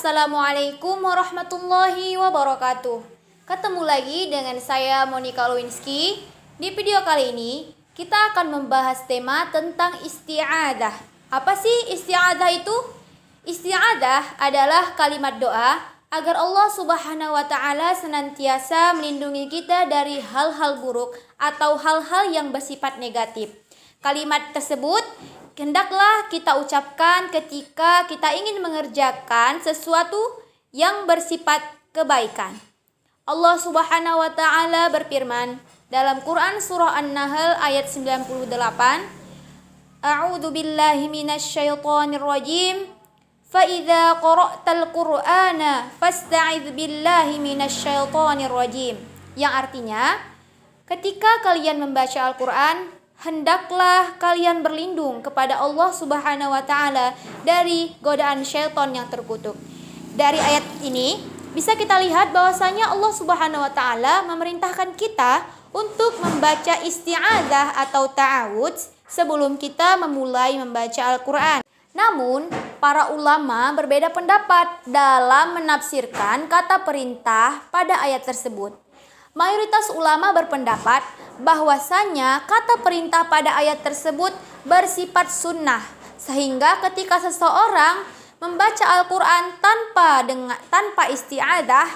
Assalamualaikum warahmatullahi wabarakatuh. Ketemu lagi dengan saya Monica Lewinsky. Di video kali ini kita akan membahas tema tentang isti'adah. Apa sih isti'adah itu? Isti'adah adalah kalimat doa agar Allah Subhanahu wa Ta'ala senantiasa melindungi kita dari hal-hal buruk atau hal-hal yang bersifat negatif. Kalimat tersebut hendaklah kita ucapkan ketika kita ingin mengerjakan sesuatu yang bersifat kebaikan. Allah Subhanahu wa Ta'ala berfirman dalam Quran surah An-Nahl ayat 98, A'udzu billahi minasyaitonir rajim. Fa idza qara'tal Qur'ana fasta'idz billahi minasyaitonir rajim. Yang artinya, ketika kalian membaca Al-Qur'an, hendaklah kalian berlindung kepada Allah Subhanahu wa Ta'ala dari godaan syaitan yang terkutuk. Dari ayat ini bisa kita lihat bahwasanya Allah Subhanahu wa Ta'ala memerintahkan kita untuk membaca isti'adzah atau ta'awudz sebelum kita memulai membaca Al-Quran. Namun, para ulama berbeda pendapat dalam menafsirkan kata perintah pada ayat tersebut. Mayoritas ulama berpendapat bahwasanya kata perintah pada ayat tersebut bersifat sunnah, sehingga ketika seseorang membaca Al-Quran tanpa isti'adzah,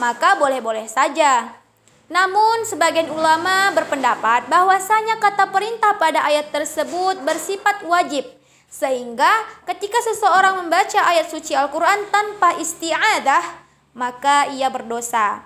maka boleh-boleh saja. Namun sebagian ulama berpendapat bahwasanya kata perintah pada ayat tersebut bersifat wajib, sehingga ketika seseorang membaca ayat suci Al-Quran tanpa isti'adzah, maka ia berdosa.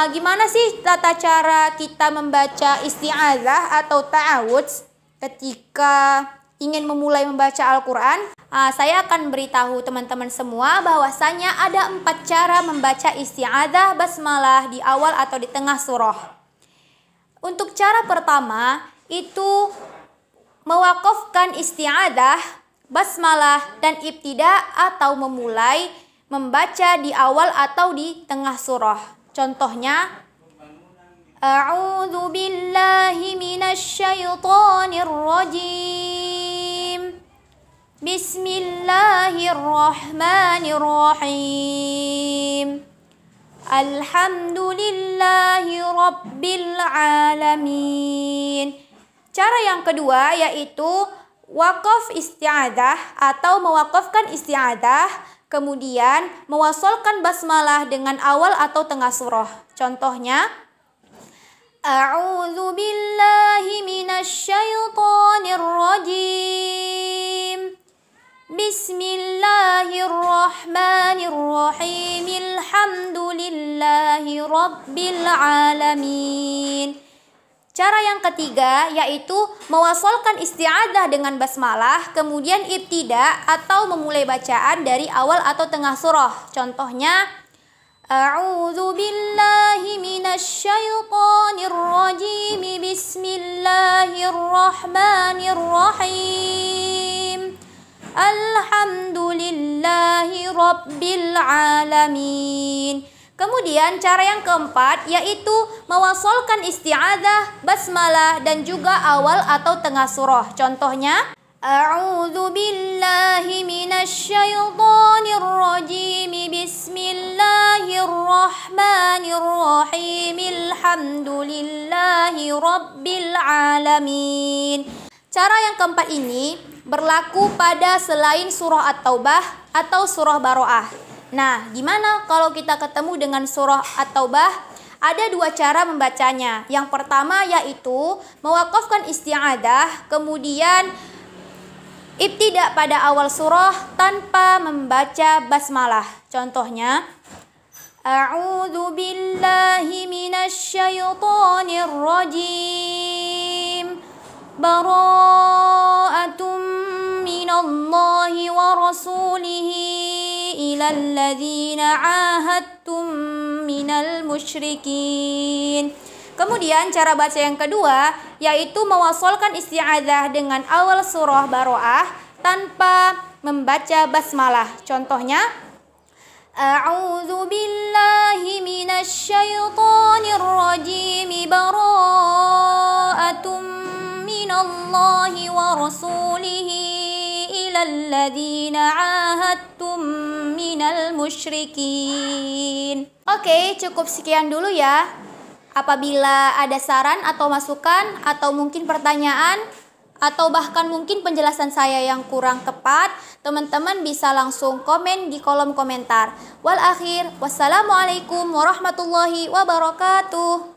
Gimana sih tata cara kita membaca isti'adzah atau ta'awudz ketika ingin memulai membaca Al-Quran? Saya akan beritahu teman-teman semua bahwasanya ada 4 cara membaca isti'adzah basmalah di awal atau di tengah surah. Untuk cara pertama itu mewakafkan isti'adzah, basmalah, dan ibtida atau memulai membaca di awal atau di tengah surah. Contohnya, A'udzu billahi minasyaitonir rajim. Bismillahirrahmanirrahim. Alhamdulillahi rabbil alamin. Cara yang kedua yaitu wakaf isti'adzah atau mewakafkan isti'adzah, kemudian mewasolkan basmalah dengan awal atau tengah surah. Contohnya, A'udzu billahi minasyaitonir rajim. Bismillahirrahmanirrahim. Alhamdulillahi rabbil alamin. Cara yang ketiga yaitu mewasolkan isti'adzah dengan basmalah, kemudian ibtida atau memulai bacaan dari awal atau tengah surah. Contohnya, A'udzu billahi minasyaitonir rajim. Bismillahirrahmanirrahim. Alhamdulillahi rabbil alamin. Kemudian cara yang keempat yaitu mewasolkan isti'adzah, basmalah, dan juga awal atau tengah surah. Contohnya, A'udzu billahi minasyaitonir rajim. Bismillahirrahmanirrahim. Alhamdulillahi rabbil alamin. Cara yang keempat ini berlaku pada selain surah At-Taubah atau surah Baroah. Nah, gimana kalau kita ketemu dengan surah At-Taubah? Ada 2 cara membacanya. Yang pertama yaitu mewakafkan isti'adzah, kemudian ibtida pada awal surah tanpa membaca basmalah. Contohnya, A'udzu billahi minasyaitonir rajim. Bara'atum minallahi wa rasulihi ilal ladzina 'ahadtum minal musyrikin. Kemudian cara baca yang kedua yaitu mewasolkan isti'adzah dengan awal surah Baroah tanpa membaca basmalah. Contohnya, A'udzu billahi minasyaitonir rajim. Bara'atum minallahi wa rasulihi ilal ladzina ahadtum minal musyrikin. Oke, cukup sekian dulu ya. Apabila ada saran atau masukan atau mungkin pertanyaan atau bahkan mungkin penjelasan saya yang kurang tepat, teman-teman bisa langsung komen di kolom komentar. Wal akhir, wassalamualaikum warahmatullahi wabarakatuh.